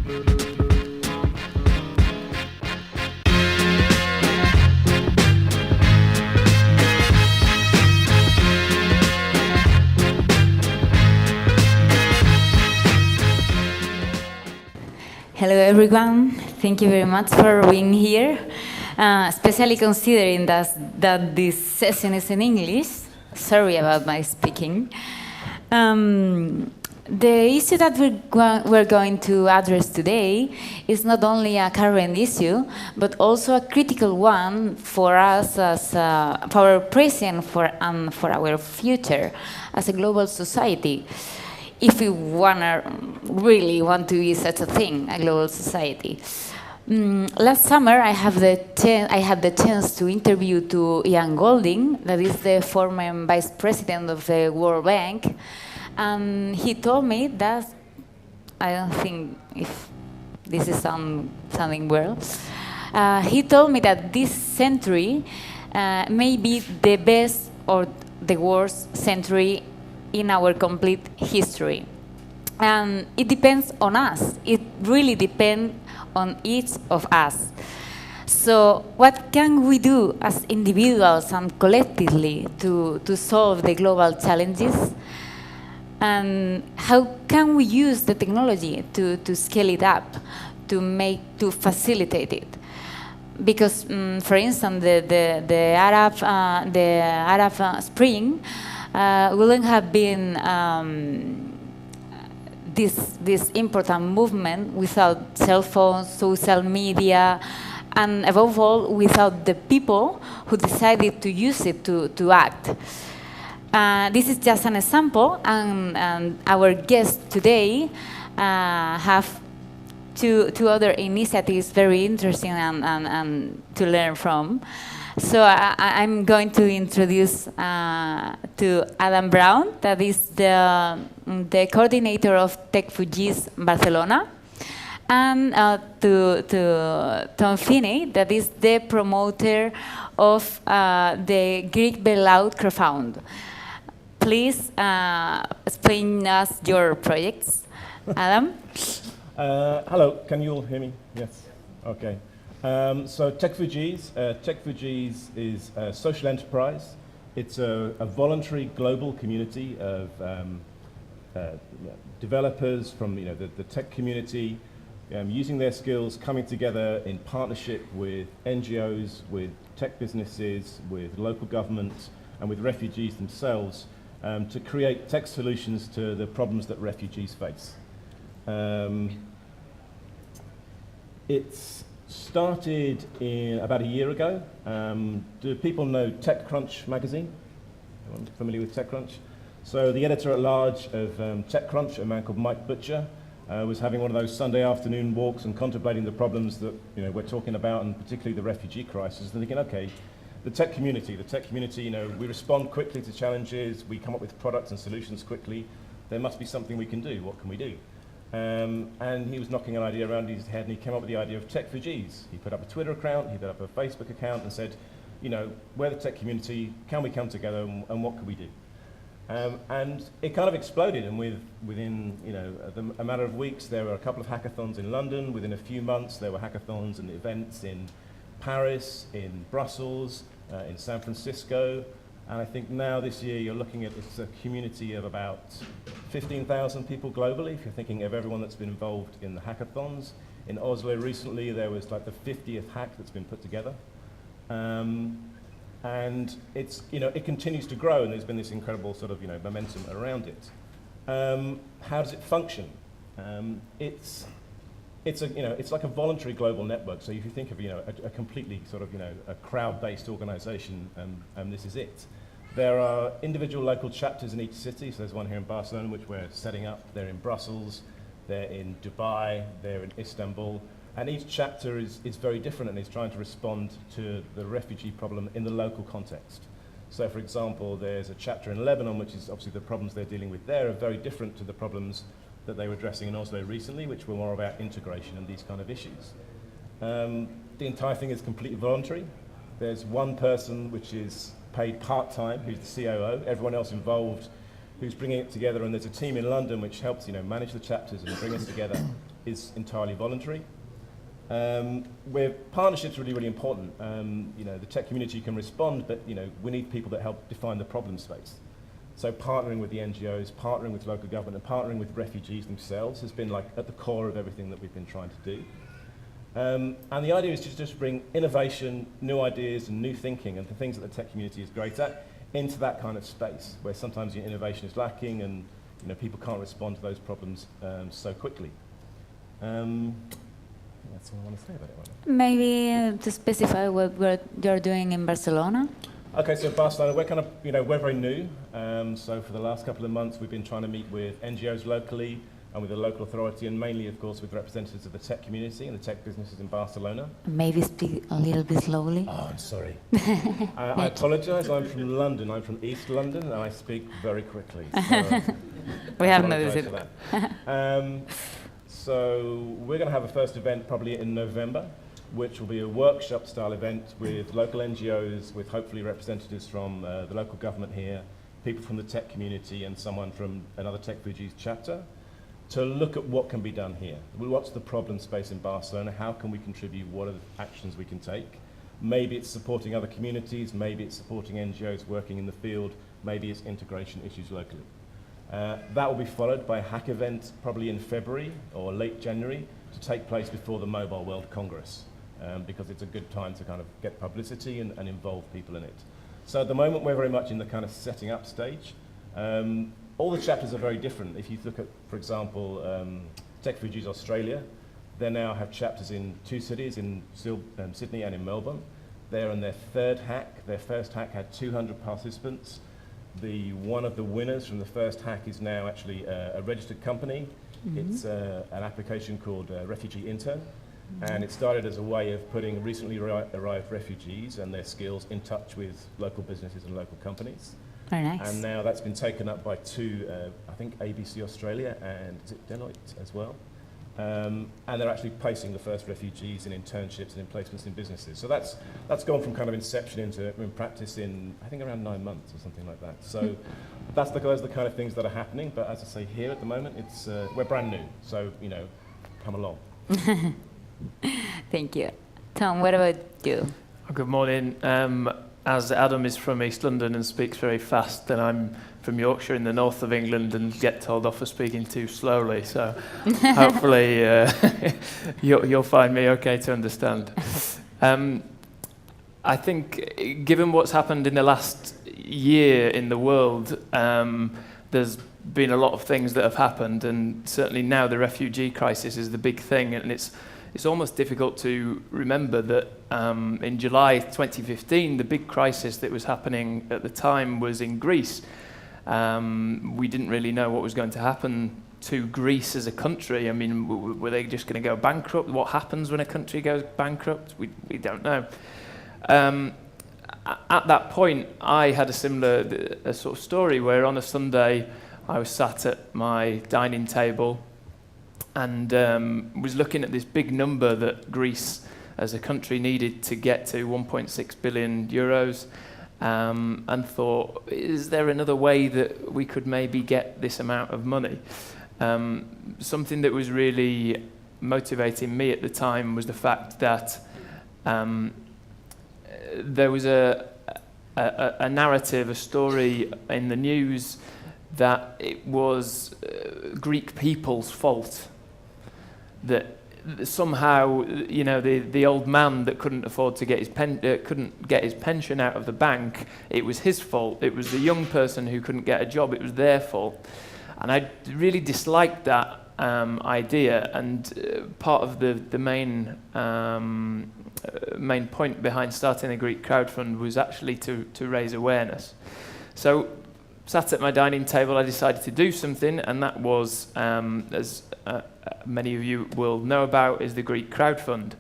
Hello everyone, thank you very much for being here, especially considering that this session is in English. Sorry about my speaking. The issue that we're going to address today is not only a current issue, but also a critical one for us as for our present and for our future as a global society. If we really want to be such a thing, a global society. Last summer, I had the chance to interview to Ian Golding, that is the former vice president of the World Bank, and he told me that, I don't think if this is sounding well, he told me that this century may be the best or the worst century in our complete history. And it depends on us. It really depends on each of us. So what can we do as individuals and collectively to solve the global challenges? And how can we use the technology to scale it up, to facilitate it? Because, for instance, the Arab Spring wouldn't have been this important movement without cell phones, social media, and above all, without the people who decided to use it to act. This is just an example, and our guests today have two other initiatives very interesting and to learn from. So I'm going to introduce to Adam Brown, that is the coordinator of Tech Fugees Barcelona, and to Thom Feeney, that is the promoter of the Greek Crowdfund. Please explain us your projects, Adam. Hello, can you all hear me? Yes. Okay. So Tech Fugees is a social enterprise. It's a voluntary global community of developers from the tech community, using their skills, coming together in partnership with NGOs, with tech businesses, with local governments, and with refugees themselves to create tech solutions to the problems that refugees face. It's started about a year ago. Do people know TechCrunch magazine? Anyone familiar with TechCrunch? So the editor-at-large of TechCrunch, a man called Mike Butcher, was having one of those Sunday afternoon walks and contemplating the problems that we're talking about, and particularly the refugee crisis, and thinking, okay, the tech community, we respond quickly to challenges, we come up with products and solutions quickly. There must be something we can do. What can we do? And he was knocking an idea around his head, and he came up with the idea of Tech Fugees. He put up a Twitter account, he put up a Facebook account, and said, we're the tech community, can we come together, and what can we do? And it kind of exploded, and within a matter of weeks, there were a couple of hackathons in London. Within a few months, there were hackathons and events in Paris, in Brussels, in San Francisco. And I think now this year you're looking at it's a community of about 15,000 people globally, if you're thinking of everyone that's been involved in the hackathons. In Oslo recently there was like the 50th hack that's been put together. And it's, it continues to grow, and there's been this incredible sort of momentum around it. How does it function? It's like a voluntary global network. So if you think of a completely sort of a crowd-based organization, this is it. There are individual local chapters in each city. So there's one here in Barcelona, which we're setting up. They're in Brussels, they're in Dubai, they're in Istanbul. And each chapter is very different, and is trying to respond to the refugee problem in the local context. So for example, there's a chapter in Lebanon, which is obviously the problems they're dealing with there are very different to the problems that they were addressing in Oslo recently, which were more about integration and these kind of issues. The entire thing is completely voluntary. There's one person which is paid part-time, who's the COO, everyone else involved who's bringing it together, and there's a team in London which helps manage the chapters and bring us together, is entirely voluntary. Where partnerships are really, really important. The tech community can respond, but we need people that help define the problem space. So partnering with the NGOs, partnering with local government, and partnering with refugees themselves has been at the core of everything that we've been trying to do. And the idea is to just bring innovation, new ideas, and new thinking, and the things that the tech community is great at, into that kind of space where sometimes your innovation is lacking, and people can't respond to those problems so quickly. That's all I want to say about it right now. Maybe to specify what you're doing in Barcelona. Okay, so Barcelona, we're very new. So for the last couple of months, we've been trying to meet with NGOs locally and with the local authority, and mainly, of course, with representatives of the tech community and the tech businesses in Barcelona. Maybe speak a little bit slowly. Oh, I'm sorry. I apologise. I'm from London. I'm from East London, and I speak very quickly. So, we have noticed it. So we're going to have a first event probably in November, which will be a workshop-style event with local NGOs, with hopefully representatives from the local government here, people from the tech community, and someone from another tech refugees chapter, to look at what can be done here. What's the problem space in Barcelona? How can we contribute? What are the actions we can take? Maybe it's supporting other communities, maybe it's supporting NGOs working in the field, maybe it's integration issues locally. That will be followed by a hack event probably in February or late January to take place before the Mobile World Congress, because it's a good time to kind of get publicity and involve people in it. So at the moment we're very much in the kind of setting up stage. All the chapters are very different. If you look at, for example, Tech Refugees Australia, they now have chapters in 2 cities, in Sydney and in Melbourne. They're on their 3rd hack. Their first hack had 200 participants. One of the winners from the first hack is now actually a registered company. Mm-hmm. It's an application called Refugee Intern, and it started as a way of putting recently arrived refugees and their skills in touch with local businesses and local companies. Very nice. And now that's been taken up by 2, I think ABC Australia and is it Deloitte as well. And they're actually placing the first refugees in internships and in placements in businesses. So that's gone from kind of inception into in practice in, I think, around 9 months or something like that. So those are the kind of things that are happening. But as I say, here at the moment, we're brand new. So, come along. Thank you. Thom, what about you? Good morning. As Adam is from East London and speaks very fast, then I'm from Yorkshire in the north of England and get told off for speaking too slowly. So hopefully you'll find me okay to understand. I think given what's happened in the last year in the world, there's been a lot of things that have happened, and certainly now the refugee crisis is the big thing, and it's almost difficult to remember that in July 2015, the big crisis that was happening at the time was in Greece. We didn't really know what was going to happen to Greece as a country. I mean, were they just going to go bankrupt? What happens when a country goes bankrupt? We don't know. At that point, I had a similar sort of story where on a Sunday, I was sat at my dining table and was looking at this big number that Greece as a country needed to get to 1.6 billion euros, and thought, is there another way that we could maybe get this amount of money? Something that was really motivating me at the time was the fact that there was a narrative, a story in the news that it was Greek people's fault, that somehow, the old man that couldn't afford to get couldn't get his pension out of the bank, it was his fault. It was the young person who couldn't get a job, it was their fault. And I really disliked that idea, and part of the main point behind starting the Greek Crowdfund was actually to raise awareness. So, sat at my dining table, I decided to do something, and that was, as many of you will know about, is the Greek Crowdfund.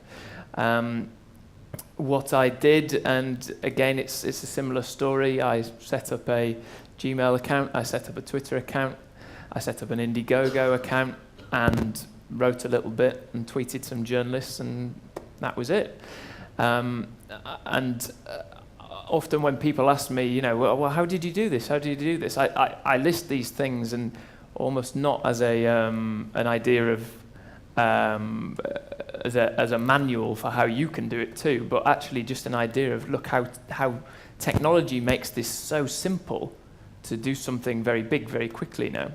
What I did, and again, it's a similar story. I set up a Gmail account, I set up a Twitter account, I set up an Indiegogo account, and wrote a little bit and tweeted some journalists, and that was it. Often when people ask me, well, how did you do this? How did you do this? I list these things, and almost not as an idea of as a manual for how you can do it too, but actually just an idea of look how technology makes this so simple to do something very big very quickly now.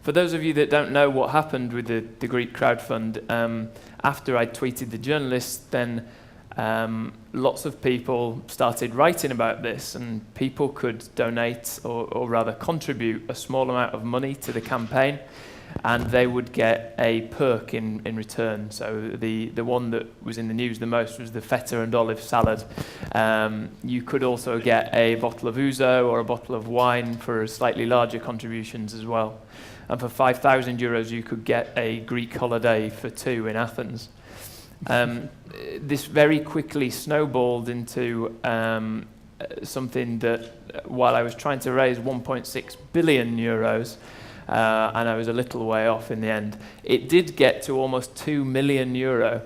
For those of you that don't know what happened with the Greek Crowdfund, after I tweeted the journalist, then lots of people started writing about this, and people could donate or rather contribute a small amount of money to the campaign, and they would get a perk in return. So the one that was in the news the most was the feta and olive salad. You could also get a bottle of ouzo or a bottle of wine for slightly larger contributions as well. And for 5,000 euros, you could get a Greek holiday for 2 in Athens. This very quickly snowballed into something that, while I was trying to raise 1.6 billion euros, and I was a little way off in the end, it did get to almost 2 million euro,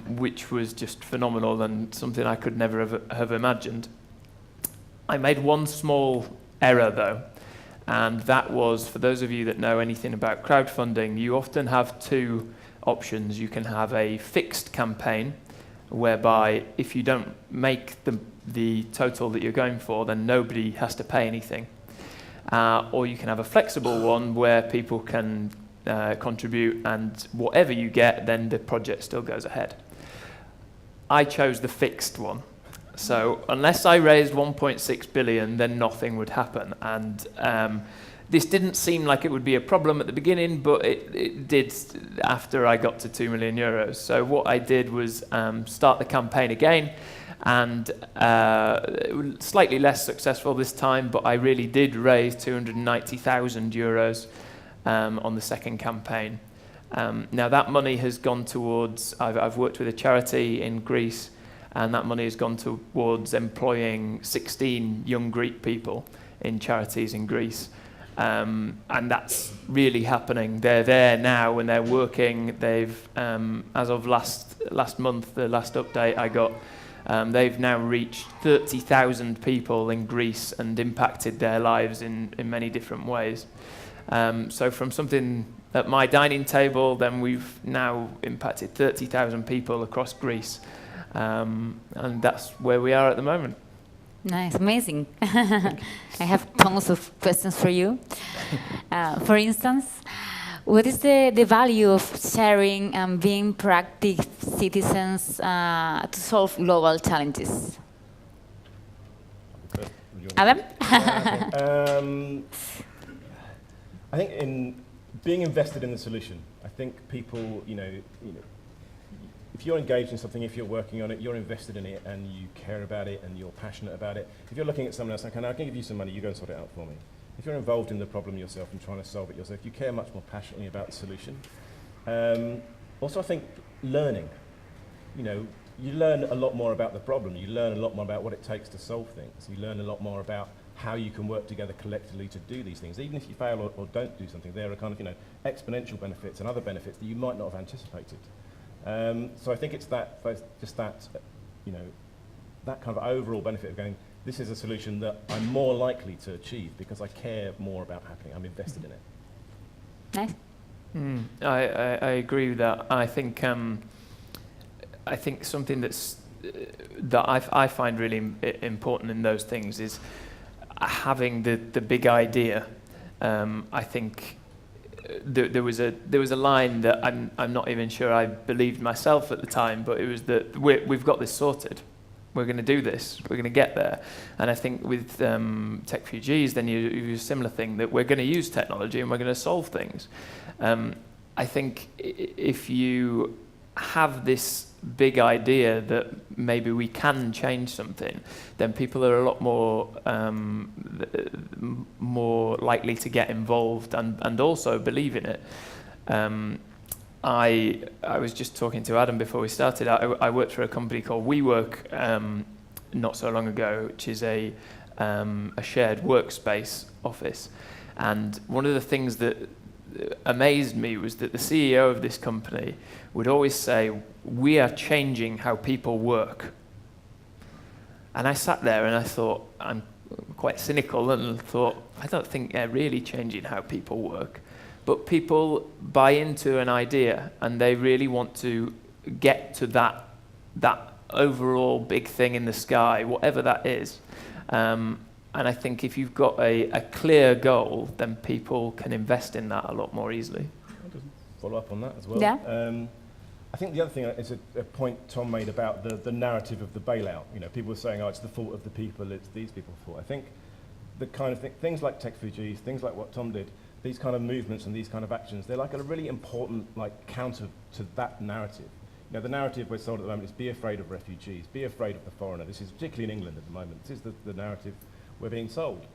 which was just phenomenal and something I could never have imagined. I made one small error though, and that was, for those of you that know anything about crowdfunding, you often have 2 options. You can have a fixed campaign, whereby if you don't make the total that you're going for, then nobody has to pay anything. Or you can have a flexible one where people can contribute, and whatever you get, then the project still goes ahead. I chose the fixed one. So unless I raised 1.6 billion, then nothing would happen. And this didn't seem like it would be a problem at the beginning, but it did after I got to 2 million euros. So what I did was start the campaign again, and slightly less successful this time, but I really did raise 290,000 euros on the second campaign. Now that money has gone towards, I've worked with a charity in Greece, and that money has gone towards employing 16 young Greek people in charities in Greece. And that's really happening. They're there now and they're working. They've, as of last month, the last update I got, they've now reached 30,000 people in Greece and impacted their lives in many different ways. So from something at my dining table, then we've now impacted 30,000 people across Greece. And that's where we are at the moment. Nice, amazing. I have tons of questions for you. For instance, what is the value of sharing and being proactive citizens to solve global challenges? Adam? I think in being invested in the solution, I think people, if you're engaged in something, if you're working on it, you're invested in it and you care about it and you're passionate about it. If you're looking at someone else, I can give you some money, you go and sort it out for me. If you're involved in the problem yourself and trying to solve it yourself, you care much more passionately about the solution. Also, I think learning. You learn a lot more about the problem. You learn a lot more about what it takes to solve things. You learn a lot more about how you can work together collectively to do these things. Even if you fail or don't do something, there are kind of exponential benefits and other benefits that you might not have anticipated. So I think it's that kind of overall benefit of going, this is a solution that I'm more likely to achieve because I care more about happening. I'm invested in it. Nice. I agree with that. I think something that I find really important in those things is having the big idea. I think there was a line that I'm not even sure I believed myself at the time, but it was that we've got this sorted. We're going to do this. We're going to get there. And I think with Tech4Gs, then you use a similar thing, that we're going to use technology and we're going to solve things. I think if you have this big idea that maybe we can change something, then people are a lot more likely to get involved and also believe in it. I was just talking to Adam before we started. I worked for a company called WeWork not so long ago, which is a shared workspace office. And one of the things that amazed me was that the CEO of this company would always say, "We are changing how people work." And I sat there and I thought, I'm quite cynical, and thought, I don't think they're really changing how people work. but people buy into an idea and they really want to get to that overall big thing in the sky, whatever that is. And I think if you've got a clear goal, then people can invest in that a lot more easily. I'll just follow up on that as well. Yeah. I think the other thing is a point Thom made about the narrative of the bailout. You know, people were saying, oh, it's the fault of the people, it's these people's fault. I think the kind of things like tech refugees, things like what Thom did, these kind of movements and these kind of actions, they're like a really important counter to that narrative. You know, the narrative we're sold at the moment is be afraid of refugees, be afraid of the foreigner. This is particularly in England at the moment. This is the narrative we're being sold.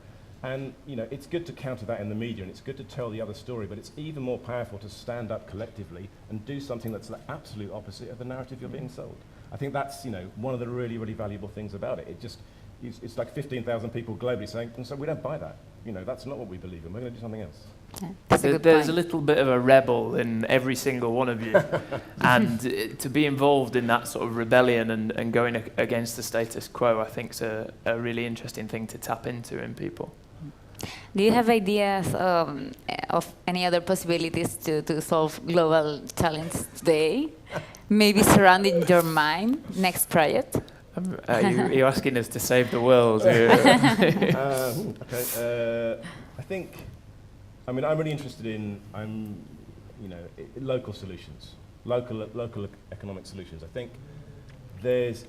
And you know, it's good to counter that in the media, and it's good to tell the other story, but it's even more powerful to stand up collectively and do something that's the absolute opposite of the narrative you're being sold. I think that's, you know, one of the really, really valuable things about it. It's like 15,000 people globally saying, and so we don't buy that. You know, that's not what we believe in. We're going to do something else. Yeah, there's a little bit of a rebel in every single one of you. And to be involved in that sort of rebellion and going against the status quo, I think is a really interesting thing to tap into in people. Do you have ideas of any other possibilities to solve global challenges today? Maybe surrounding your mind, next project? You're asking us to save the world. Okay. I think, I mean, I'm really interested in, local solutions, local economic solutions. I think there's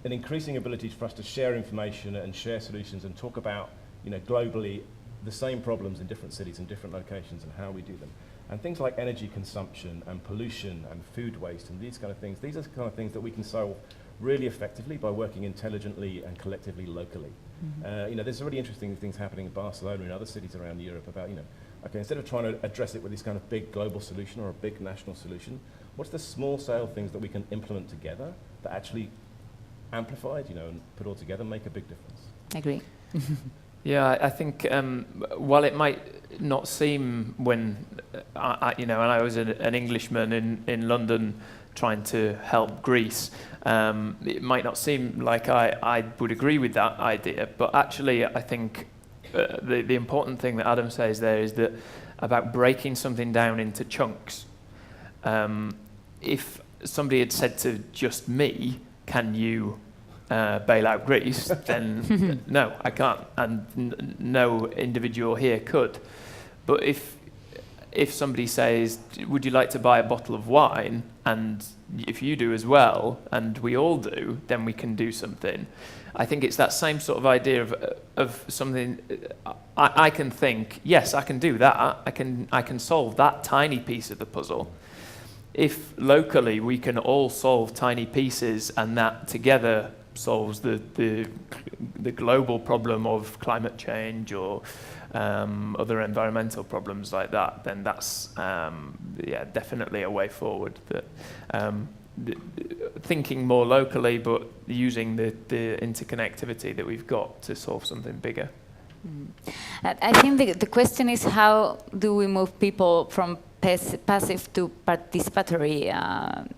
an increasing ability for us to share information and share solutions and talk about, you know, globally the same problems in different cities and different locations and how we do them. And things like energy consumption and pollution and food waste and these kind of things, these are the kind of things that we can solve really effectively by working intelligently and collectively locally. Mm-hmm. You know, there's really interesting things happening in Barcelona and other cities around Europe about, you know, okay, instead of trying to address it with this kind of big global solution or a big national solution, what's the small scale things that we can implement together that actually amplified, you know, and put all together, make a big difference? I agree. Yeah, I think while it might not seem when I was an Englishman in London trying to help Greece, it might not seem like I would agree with that idea, but actually I think the important thing that Adam says there is that about breaking something down into chunks. If somebody had said to just me, can you bail out Greece, then no, I can't, and no individual here could. But if somebody says, would you like to buy a bottle of wine, and if you do as well, and we all do, then we can do something. I think it's that same sort of idea of something. I can think, yes, I can do that. I can solve that tiny piece of the puzzle. If locally we can all solve tiny pieces, and that together solves the global problem of climate change or other environmental problems like that, then that's definitely a way forward. That thinking more locally, but using the interconnectivity that we've got to solve something bigger. I think the question is, how do we move people from passive to participatory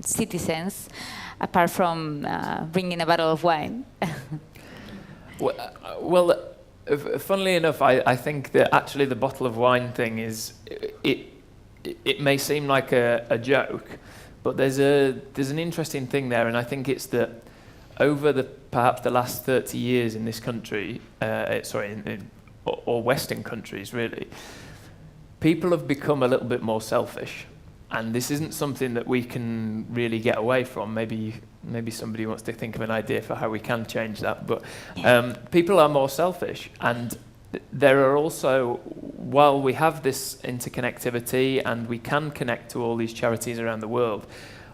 citizens, apart from bringing a bottle of wine? Well, funnily enough, I think that actually the bottle of wine thing is, it may seem like a joke, but there's an interesting thing there, and I think it's that over perhaps the last 30 years in this country, or Western countries really, people have become a little bit more selfish. And this isn't something that we can really get away from. Maybe somebody wants to think of an idea for how we can change that. But people are more selfish. And there are also, while we have this interconnectivity and we can connect to all these charities around the world,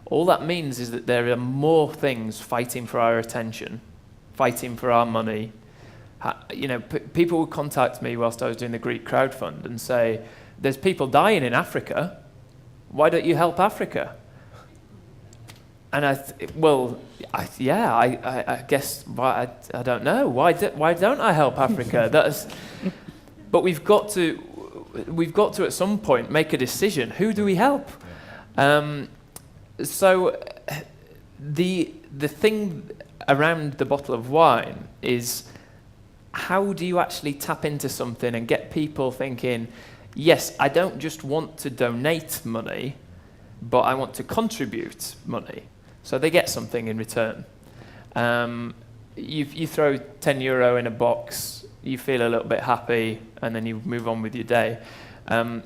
all that means is that there are more things fighting for our attention, fighting for our money. People would contact me whilst I was doing the Greek Crowdfund and say, there's people dying in Africa. Why don't you help Africa? And I guess I don't know. Why don't I help Africa? But we've got to at some point make a decision. Who do we help? So the thing around the bottle of wine is, how do you actually tap into something and get people thinking, yes, I don't just want to donate money, but I want to contribute money. So they get something in return. You throw €10 in a box, you feel a little bit happy, and then you move on with your day.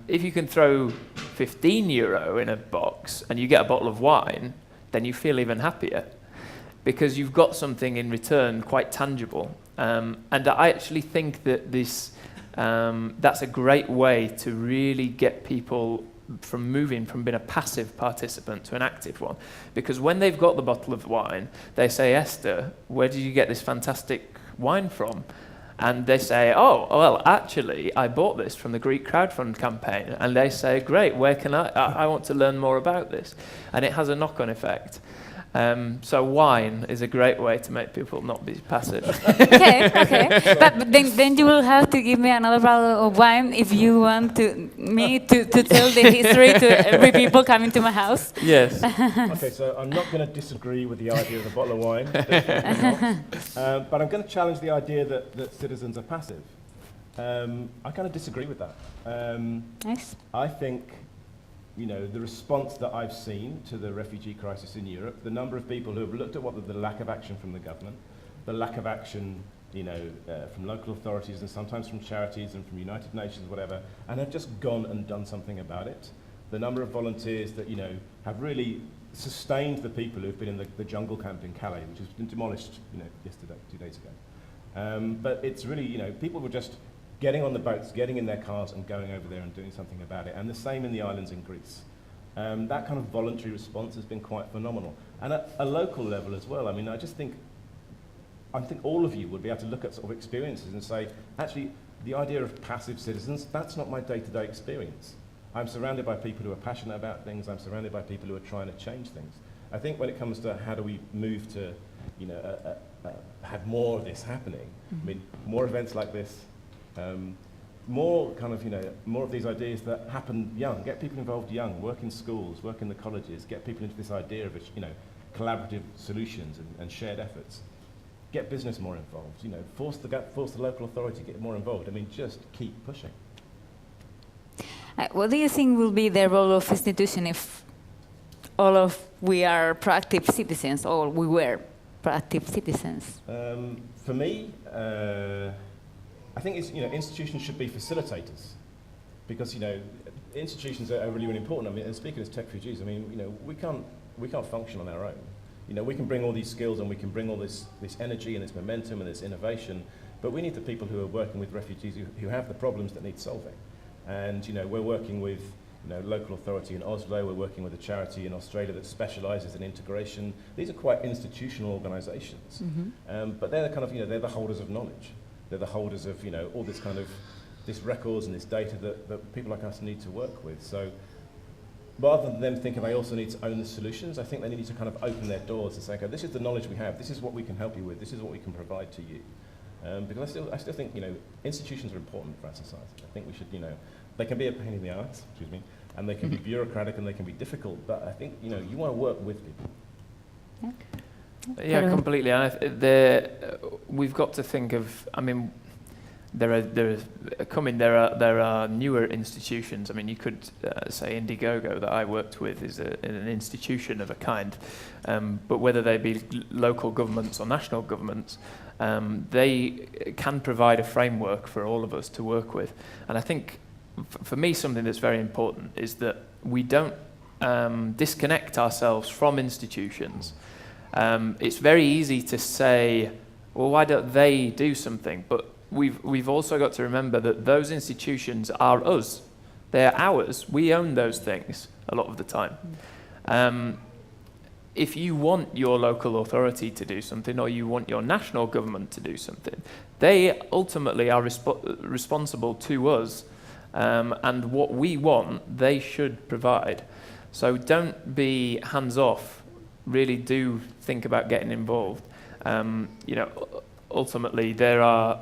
If you can throw €15 in a box and you get a bottle of wine, then you feel even happier because you've got something in return quite tangible. And I actually think that that's a great way to really get people from moving from being a passive participant to an active one. Because when they've got the bottle of wine, they say, Esther, where did you get this fantastic wine from? And they say, oh, well, actually, I bought this from the Greek Crowdfund campaign. And they say, great, where can I want to learn more about this. And it has a knock-on effect. So wine is a great way to make people not be passive. Okay. But then you will have to give me another bottle of wine if you want me to tell the history to every people coming to my house. Yes. Okay, so I'm not going to disagree with the idea of a bottle of wine, but I'm going to challenge the idea that citizens are passive. I kind of disagree with that. Nice. I think, the response that I've seen to the refugee crisis in Europe, the number of people who have looked at the lack of action from the government, the lack of action, from local authorities and sometimes from charities and from United Nations, whatever, and have just gone and done something about it. The number of volunteers that, have really sustained the people who've been in the jungle camp in Calais, which has been demolished, yesterday, 2 days ago. But it's really, people were just getting on the boats, getting in their cars and going over there and doing something about it. And the same in the islands in Greece. That kind of voluntary response has been quite phenomenal. And at a local level as well, I think all of you would be able to look at sort of experiences and say, actually, the idea of passive citizens, that's not my day-to-day experience. I'm surrounded by people who are passionate about things. I'm surrounded by people who are trying to change things. I think when it comes to how do we move to, have more of this happening, more events like this, more kind of, more of these ideas that happen young, get people involved young, work in schools, work in the colleges, get people into this idea of, collaborative solutions and shared efforts. Get business more involved, force the local authority to get more involved. Just keep pushing. What do you think will be the role of institution if we are proactive citizens, or we were proactive citizens? For me, I think institutions should be facilitators, because institutions are really, really important. And speaking as tech refugees, we can't function on our own. We can bring all these skills and we can bring all this energy and this momentum and this innovation, but we need the people who are working with refugees who have the problems that need solving. And we're working with local authority in Oslo. We're working with a charity in Australia that specialises in integration. These are quite institutional organisations, but they're the kind of they're the holders of knowledge. They're the holders of, all this kind of, this records and this data that people like us need to work with. So rather than them thinking they also need to own the solutions, I think they need to kind of open their doors and say, okay, this is the knowledge we have, this is what we can help you with, this is what we can provide to you. Because I still think, institutions are important for our society. I think we should, they can be a pain in the arse, and they can be bureaucratic and they can be difficult, but I think, you want to work with people. Yeah, completely. And we've got to think of. There are newer institutions. You could say Indiegogo that I worked with is an institution of a kind, but whether they be local governments or national governments, they can provide a framework for all of us to work with. And I think, for me, something that's very important is that we don't disconnect ourselves from institutions. It's very easy to say, well, why don't they do something? But we've also got to remember that those institutions are us. They're ours. We own those things a lot of the time. If you want your local authority to do something, or you want your national government to do something, they ultimately are responsible to us. And what we want, they should provide. So don't be hands-off. Really do think about getting involved. Ultimately, there are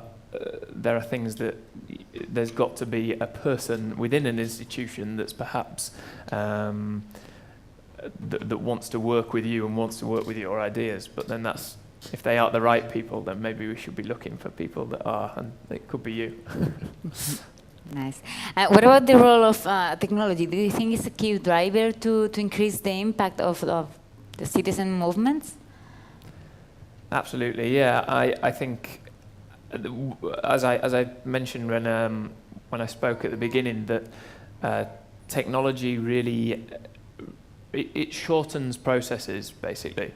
things that there's got to be a person within an institution that's perhaps that wants to work with you and wants to work with your ideas. But then if they aren't the right people, then maybe we should be looking for people that are, and it could be you. Nice. What about the role of technology? Do you think it's a key driver to increase the impact of the citizen movements? Absolutely, yeah. I think, as I mentioned when I spoke at the beginning, that technology really it shortens processes, basically.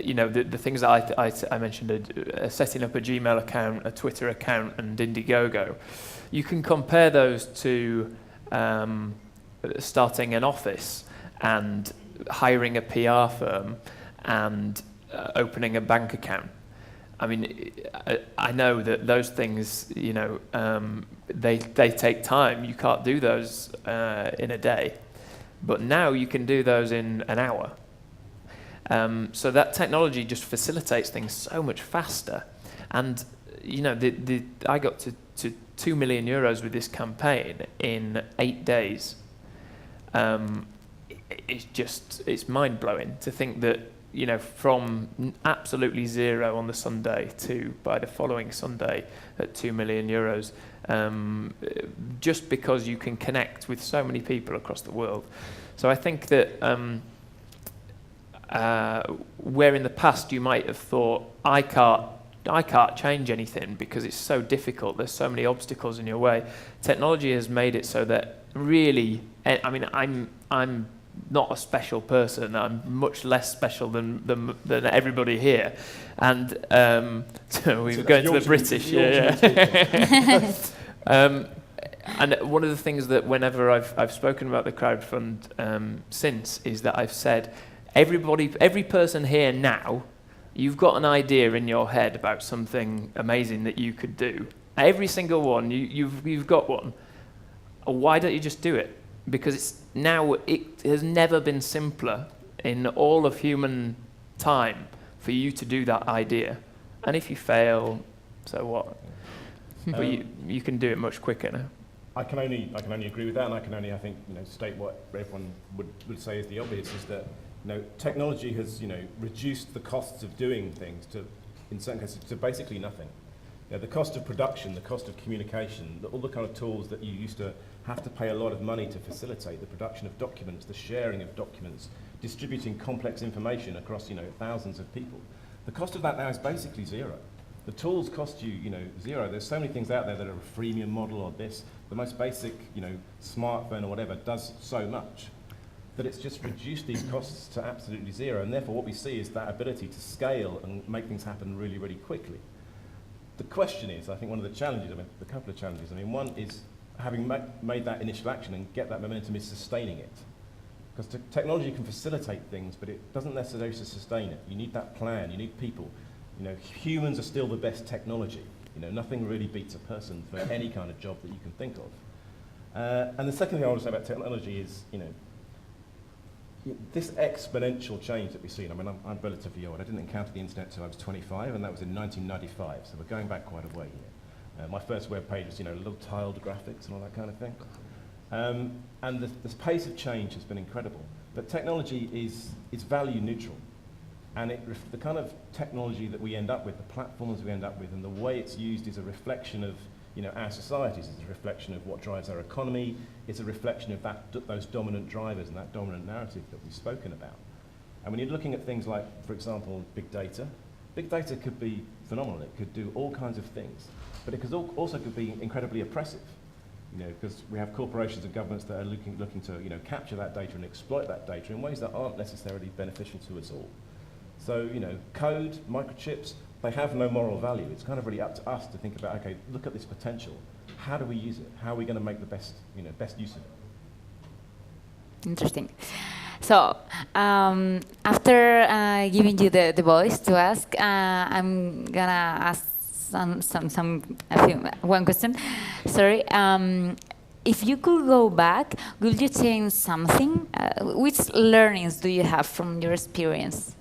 You know, the things that I mentioned, setting up a Gmail account, a Twitter account, and Indiegogo, you can compare those to starting an office and hiring a PR firm and opening a bank account. I mean, I know that those things, you know, they take time. You can't do those in a day. But now you can do those in an hour. So that technology just facilitates things so much faster. And, you know, I got to 2 million euros with this campaign in 8 days. It's mind-blowing to think that, you know, from absolutely zero on the Sunday to by the following Sunday at 2 million euros, just because you can connect with so many people across the world. So I think that where in the past you might have thought, I can't change anything because it's so difficult, there's so many obstacles in your way, technology has made it so that really, I mean, I'm not a special person. I'm much less special than everybody here, and so we're going to the British. Yeah. And one of the things that whenever I've spoken about the crowdfund since is that I've said, every person here now, you've got an idea in your head about something amazing that you could do. Every single one, you've got one. Why don't you just do it? Because it has never been simpler in all of human time for you to do that idea. And if you fail, so what? But you can do it much quicker now. I can only agree with that, and I can only, I think, you know, state what everyone would say is the obvious, is that, you know, technology has, you know, reduced the costs of doing things to, in certain cases, to basically nothing. You know, the cost of production, the cost of communication, all the kind of tools that you used to have to pay a lot of money to facilitate, the production of documents, the sharing of documents, distributing complex information across, you know, thousands of people. The cost of that now is basically zero. The tools cost you, you know, zero. There's so many things out there that are a freemium model or this. The most basic, you know, smartphone or whatever does so much that it's just reduced these costs to absolutely zero. And therefore what we see is that ability to scale and make things happen really, really quickly. The question is, I think one of the challenges, I mean, a couple of challenges. I mean, one is having made that initial action and get that momentum is sustaining it. Because technology can facilitate things, but it doesn't necessarily sustain it. You need that plan, you need people. You know, humans are still the best technology. You know, nothing really beats a person for any kind of job that you can think of. And the second thing I want to say about technology is, you know, this exponential change that we've seen. I mean, I'm relatively old. I didn't encounter the internet until I was 25, and that was in 1995, so we're going back quite a way here. My first web page was, you know, little tiled graphics and all that kind of thing. And the pace of change has been incredible. But technology is value neutral. And the kind of technology that we end up with, the platforms we end up with, and the way it's used is a reflection of, you know, our societies. It's a reflection of what drives our economy. It's a reflection of those dominant drivers and that dominant narrative that we've spoken about. And when you're looking at things like, for example, big data could be phenomenal. It could do all kinds of things. But it also could be incredibly oppressive, you know, because we have corporations and governments that are looking to, you know, capture that data and exploit that data in ways that aren't necessarily beneficial to us all. So, you know, code, microchips, they have no moral value. It's kind of really up to us to think about, okay, look at this potential. How do we use it? How are we going to make the best use of it? Interesting. So, after giving you the voice to ask, I'm gonna ask one question. Sorry. If you could go back, would you change something? Which learnings do you have from your experience?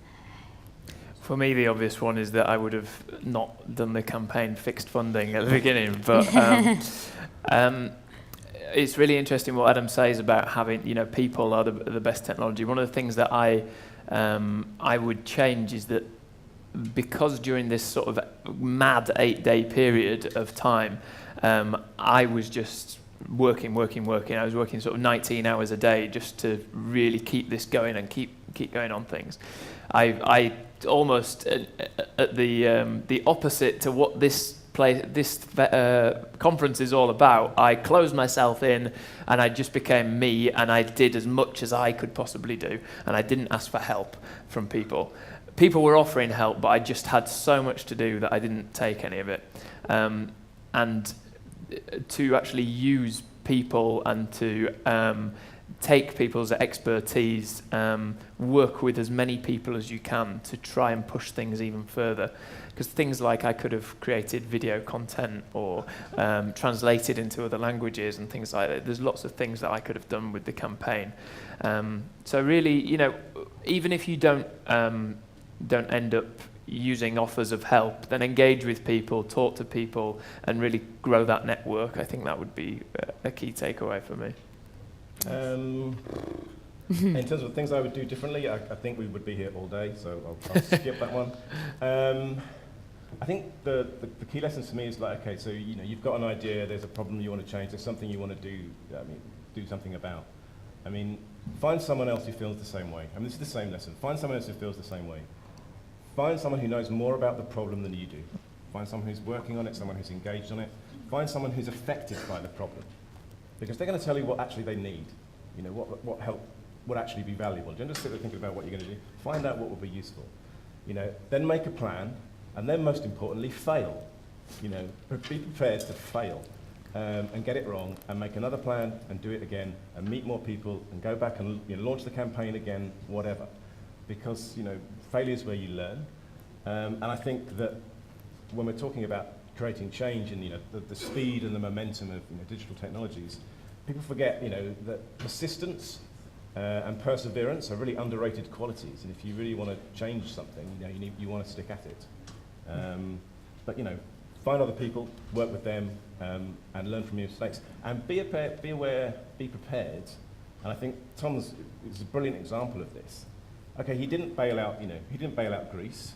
For me, the obvious one is that I would have not done the campaign fixed funding at the beginning. But it's really interesting what Adam says about having, you know, people are the best technology. One of the things that I would change is that because during this sort of mad 8-day period of time, I was just working. I was working sort of 19 hours a day just to really keep this going and keep going on things. I almost at the opposite to what this conference is all about. I closed myself in and I just became me, and I did as much as I could possibly do, and I didn't ask for help from people. People were offering help, but I just had so much to do that I didn't take any of it. And to actually use people and to take people's expertise, work with as many people as you can to try and push things even further. Because things like I could have created video content or translated into other languages and things like that. There's lots of things that I could have done with the campaign. So really, you know, even if you don't end up using offers of help, then engage with people, talk to people, and really grow that network. I think that would be a key takeaway for me. In terms of things I would do differently, I think we would be here all day, so I'll skip that one. I think the key lessons for me is like, okay, so you know, you've got an idea, there's a problem you want to change, there's something you want to do, do something about. I mean, find someone else who feels the same way. I mean, this is the same lesson. Find someone else who feels the same way. Find someone who knows more about the problem than you do. Find someone who's working on it, someone who's engaged on it. Find someone who's affected by the problem. Because they're going to tell you what actually they need. You know, what help would actually be valuable. Don't just sit there thinking about what you're going to do. Find out what will be useful. You know, then make a plan, and then most importantly, fail. You know, be prepared to fail and get it wrong, and make another plan and do it again, and meet more people, and go back and launch the campaign again, whatever. Because failure is where you learn, and I think that when we're talking about creating change and the speed and the momentum of digital technologies, people forget that persistence and perseverance are really underrated qualities, and if you really want to change something, you want to stick at it. But find other people, work with them, and learn from your mistakes, and be aware, be prepared. And I think Thom is a brilliant example of this. Okay, he didn't bail out, he didn't bail out Greece,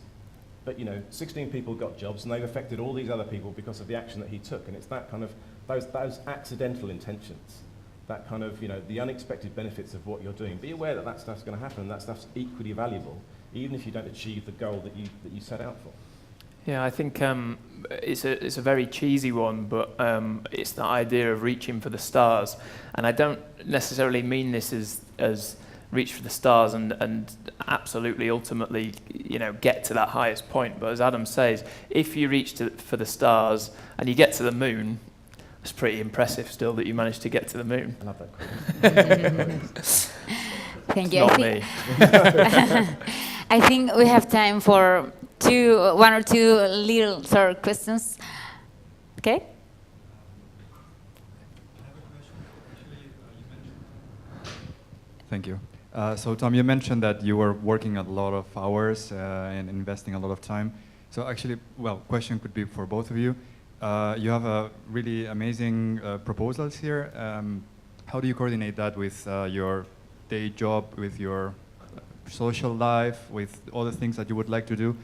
but 16 people got jobs, and they've affected all these other people because of the action that he took. And it's that kind of those accidental intentions, that kind of the unexpected benefits of what you're doing. Be aware that stuff's going to happen, and that stuff's equally valuable, even if you don't achieve the goal that you set out for. Yeah, I think it's a very cheesy one, but it's the idea of reaching for the stars. And I don't necessarily mean this as reach for the stars and absolutely ultimately get to that highest point. But as Adam says, if you reach for the stars and you get to the moon, it's pretty impressive still that you managed to get to the moon. I love that. Thank you. Not me. I think we have time for one or two little short questions. Okay? Thank you. So Thom, you mentioned that you were working a lot of hours and investing a lot of time. So actually, question could be for both of you. You have a really amazing proposals here. How do you coordinate that with your day job, with your social life, with all the things that you would like to do?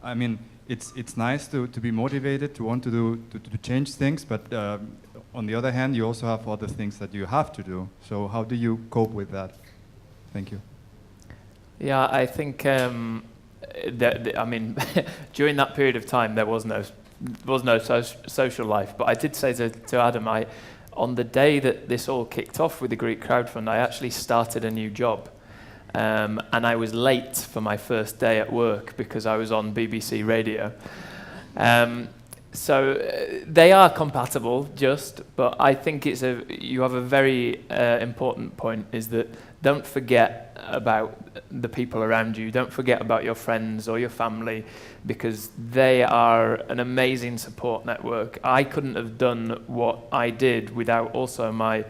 I mean, it's nice to be motivated, to want to change things, but on the other hand, you also have other things that you have to do. So how do you cope with that? Thank you. Yeah, I think during that period of time there was no social life. But I did say to Adam, on the day that this all kicked off with the Greek Crowdfund, I actually started a new job. And I was late for my first day at work because I was on BBC Radio. So they are compatible, but I think you have a very important point, is that don't forget about the people around you. Don't forget about your friends or your family, because they are an amazing support network. I couldn't have done what I did without also my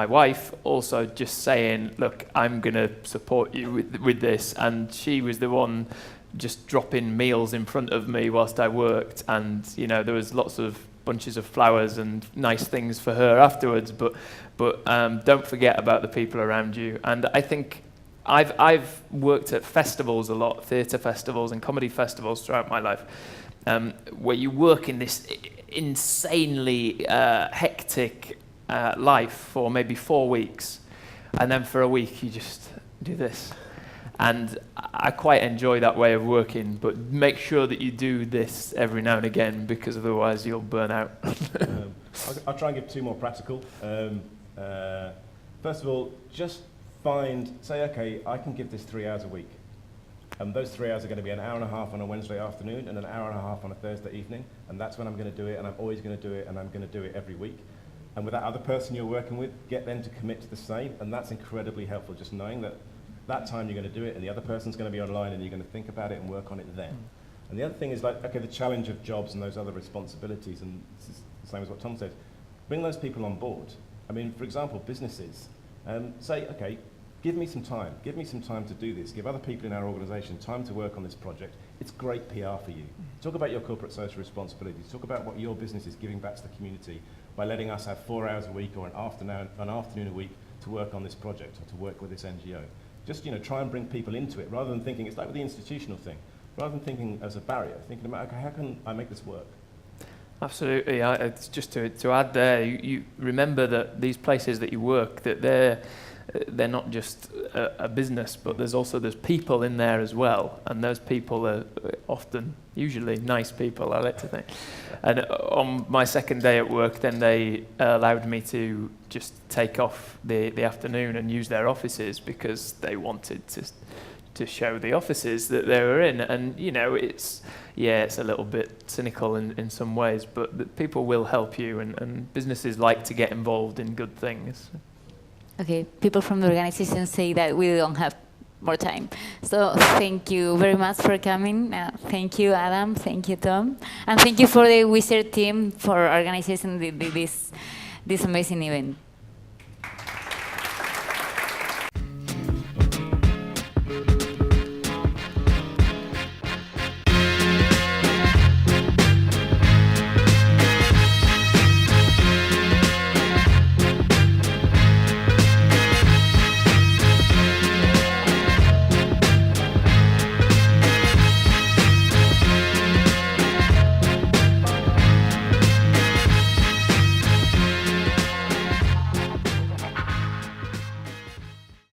wife also just saying, look, I'm going to support you with this. And she was the one just dropping meals in front of me whilst I worked. And, there was lots of bunches of flowers and nice things for her afterwards. But don't forget about the people around you. And I think I've worked at festivals a lot, theatre festivals and comedy festivals throughout my life, where you work in this insanely hectic life for maybe 4 weeks, and then for a week you just do this. And I quite enjoy that way of working, but make sure that you do this every now and again, because otherwise you'll burn out. I'll try and give 2 more practical. First of all, just say, okay, I can give this 3 hours a week. Those 3 hours are going to be an hour and a half on a Wednesday afternoon and an hour and a half on a Thursday evening, and that's when I'm going to do it, and I'm always going to do it, and I'm going to do it every week. And with that other person you're working with, get them to commit to the same, and that's incredibly helpful, just knowing that that time you're going to do it, and the other person's going to be online, and you're going to think about it and work on it then. And the other thing is, like, okay, the challenge of jobs and those other responsibilities, and this is the same as what Thom said, bring those people on board. I mean, for example, businesses, say, okay, give me some time to do this, give other people in our organisation time to work on this project. It's great PR for you. Talk about your corporate social responsibilities, talk about what your business is giving back to the community by letting us have 4 hours a week or an afternoon a week to work on this project or to work with this NGO. Just, try and bring people into it, rather than thinking, it's like with the institutional thing, rather than thinking as a barrier, thinking about, okay, how can I make this work? Absolutely. It's just to add there, you remember that these places that you work, that they're not just a business, but there's people in there as well, and those people are usually nice people, I like to think. And on my second day at work, then they allowed me to just take off the afternoon and use their offices, because they wanted to show the offices that they were in. And it's a little bit cynical in some ways, but the people will help you, and businesses like to get involved in good things. Okay, people from the organization say that we don't have more time. So thank you very much for coming. Thank you, Adam. Thank you, Thom. And thank you for the Wizard team for organizing this amazing event.